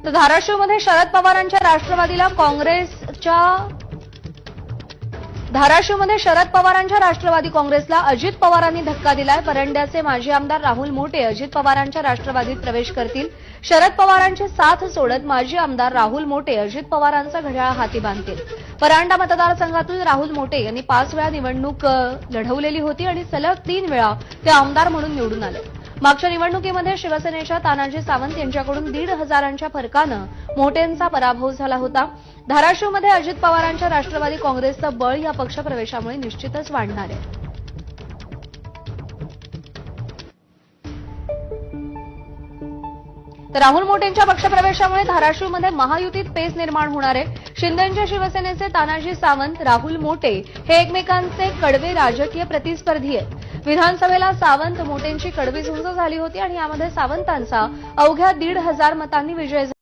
तर धाराशिवमध्ये शरद पवारांच्या राष्ट्रवादी काँग्रेसला अजित पवारांनी धक्का दिलाय। परंड्याचे माजी आमदार राहुल मोटे अजित पवारांच्या राष्ट्रवादीत प्रवेश करतील। शरद पवारांची साथ सोडत माजी आमदार राहुल मोटे अजित पवारांचा घड्याळ हाती बांधतील। परांडा मतदारसंघातून राहुल मोटे यांनी 5 वेळा निवडणूक लढवलेली होती आणि सलग 3 वेळा ते आमदार म्हणून निवडून आले। मागच्या निवडणुकीमध्ये शिवसेनेच्या तानाजी सावंत यांच्याकडून 1,500च्या फरकानं मोटेंचा पराभव झाला होता। धाराशिवमध्ये अजित पवारांच्या राष्ट्रवादी काँग्रेसचं बळ या पक्षप्रवेशामुळे निश्चितच वाढणार आहे। तर राहुल मोटेंच्या पक्षप्रवेशामुळे धाराशिवमध्ये महायुतीत पेच निर्माण होणार आहे। शिंदेंच्या शिवसेनेचे तानाजी सावंत, राहुल मोटे हे एकमेकांचे कडवे राजकीय प्रतिस्पर्धी आहेत। विधानसभेला सावंत मोटेंची कडवी झुंज झाली होती आणि यामध्ये सावंतांचा अवघ्या 1,500 मतांनी विजय झाला।